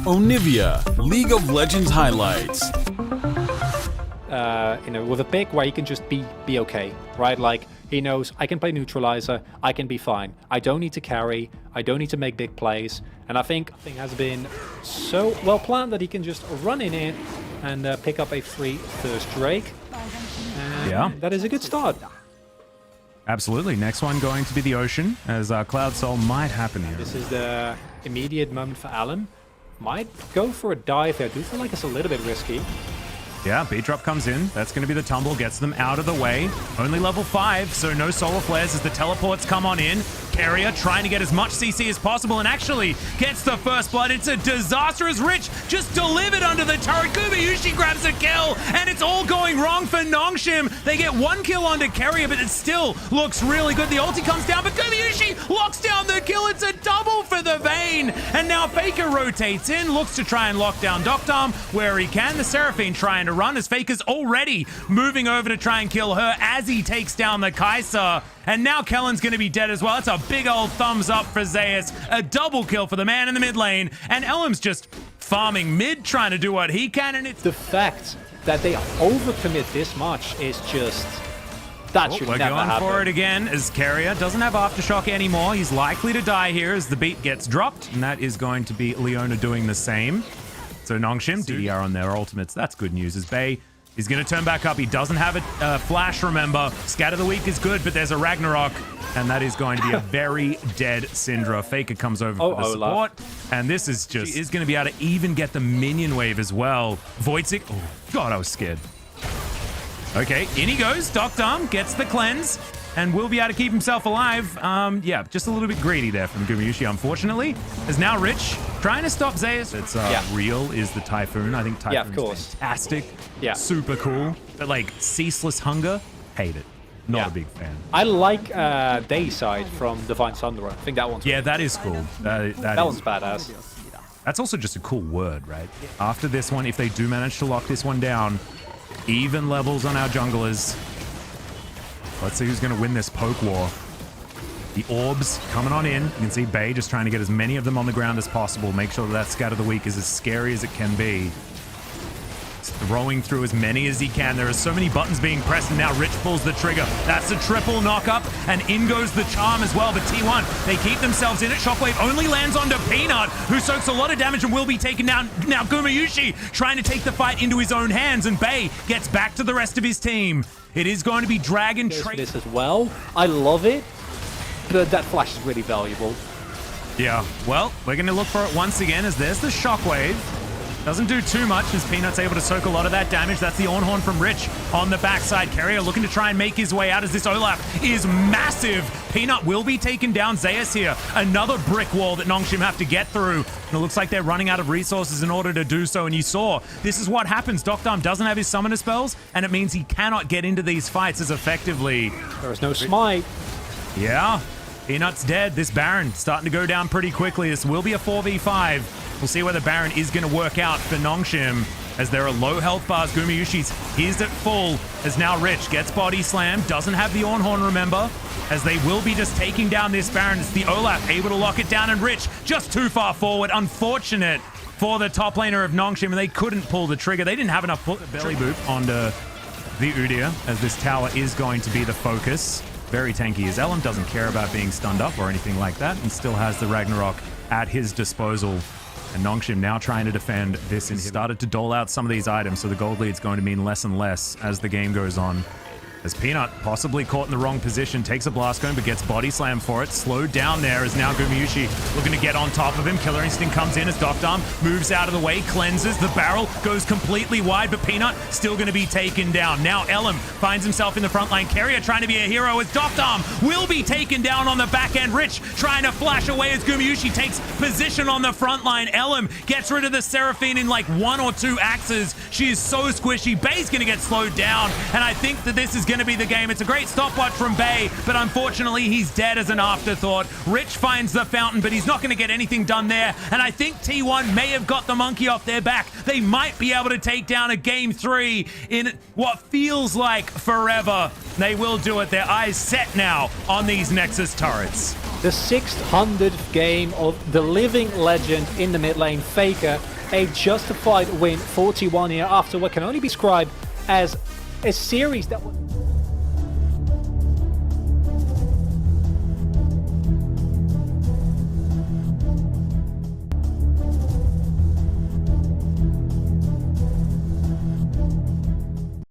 Onivia, League of Legends highlights. With a pick where he can just be okay, right? Like, he knows I can play neutralizer, I can be fine. I don't need to carry, I don't need to make big plays. And I think thing has been so well planned that he can just run in it and pick up a free first Drake. And yeah, that is a good start. Absolutely. Next one going to be the Ocean, as Cloud Soul might happen here. This is the immediate moment for Alan. Might go for a dive there. I do feel like it's a little bit risky. Yeah, B-drop comes in. That's going to be the tumble. Gets them out of the way. Only level 5, so no solar flares as the teleports come on in. Carrier trying to get as much CC as possible and actually gets the first blood. It's a disastrous Rich just delivered under the turret. Gumayusi grabs a kill and it's all going wrong for Nongshim. They get 1 kill onto Carrier, but it still looks really good. The ulti comes down, but Gumayusi locks down the kill. It's a double for the Vayne. And now Faker rotates in, looks to try and lock down Doctom where he can. The Seraphine trying to run as Faker's already moving over to try and kill her as he takes down the Kai'Sa. And now Kellen's going to be dead as well. It's a big old thumbs up for Zeus. A double kill for the man in the mid lane. And Elm's just farming mid, trying to do what he can. And it's the fact that they overcommit this much is just... That should never happen. We're going for it again as Carrier doesn't have Aftershock anymore. He's likely to die here as the beat gets dropped. And that is going to be Leona doing the same. So Nongshim, DDR on their ultimates. That's good news as Bay is going to turn back up. He doesn't have a flash, remember. Scatter the Weak is good, but there's a Ragnarok. And that is going to be a very dead Syndra. Faker comes over for the support. And this is just... is going to be able to even get the minion wave as well. Voitsic. Oh, God, I was scared. Okay, in he goes. Doctom gets the cleanse. And will be able to keep himself alive. Yeah, just a little bit greedy there from Gumayusi, unfortunately. Is now Rich trying to stop Zeus. It's real is the Typhoon. I think Typhoon is fantastic. Yeah. Super cool. But like Ceaseless Hunger, hate it. Not a big fan. I like Dayside from Divine Sunderer. I think that one's cool. That is cool. That one's badass. That's also just a cool word, right? After this one, if they do manage to lock this one down, even levels on our junglers. Let's see who's going to win this poke war. The orbs coming on in. You can see Bay just trying to get as many of them on the ground as possible. Make sure that Scatter the Weak is as scary as it can be. Throwing through as many as he can. There are so many buttons being pressed, and now Rich pulls the trigger. That's a triple knock-up, and in goes the charm as well. But T1, they keep themselves in it. Shockwave only lands onto Peanut, who soaks a lot of damage and will be taken down. Now Gumayusi trying to take the fight into his own hands, and Bay gets back to the rest of his team. It is going to be Dragon Trade. This as well. I love it, but that flash is really valuable. Yeah, well, we're going to look for it once again as there's the Shockwave. Doesn't do too much as Peanut's able to soak a lot of that damage. That's the Ornhorn from Rich on the backside. Carrier looking to try and make his way out as this Olaf is massive. Peanut will be taken down. Zeus here. Another brick wall that Nongshim have to get through. And it looks like they're running out of resources in order to do so. And you saw, this is what happens. Doctom doesn't have his summoner spells, and it means he cannot get into these fights as effectively. There is no smite. Yeah. Peanut's dead. This Baron starting to go down pretty quickly. This will be a 4v5. We'll see where the Baron is going to work out for Nongshim as there are low health bars. Gumayusi's he's at full as now Rich gets body slammed. Doesn't have the Ornhorn, remember, as they will be just taking down this Baron. It's the Olaf able to lock it down, and Rich just too far forward. Unfortunate for the top laner of Nongshim, and they couldn't pull the trigger. They didn't have enough belly boop onto the Udyr as this tower is going to be the focus. Very tanky as Ellen doesn't care about being stunned up or anything like that, and still has the Ragnarok at his disposal. And Nongshim now trying to defend this and started to dole out some of these items, so the gold lead's going to mean less and less as the game goes on. As Peanut, possibly caught in the wrong position, takes a blast cone but gets body slam for it. Slowed down there as now Gumayusi looking to get on top of him. Killer Instinct comes in as Doctom moves out of the way, cleanses. The barrel goes completely wide, but Peanut still going to be taken down. Now Elam finds himself in the front line. Carrier trying to be a hero as Doctom will be taken down on the back end. Rich trying to flash away as Gumayusi takes position on the front line. Elam gets rid of the Seraphine in like 1 or 2 axes. She is so squishy. Bay's going to get slowed down, and I think that this is going to be the game. It's a great stopwatch from Bay, but unfortunately he's dead as an afterthought. Rich finds the fountain, but he's not going to get anything done there, and I think T1 may have got the monkey off their back. They might be able to take down a game 3 in what feels like forever. They will do it. Their eyes set now on these Nexus turrets. the 600th game of the living legend in the mid lane, Faker. A justified win, 41 here, after what can only be described as a series that was...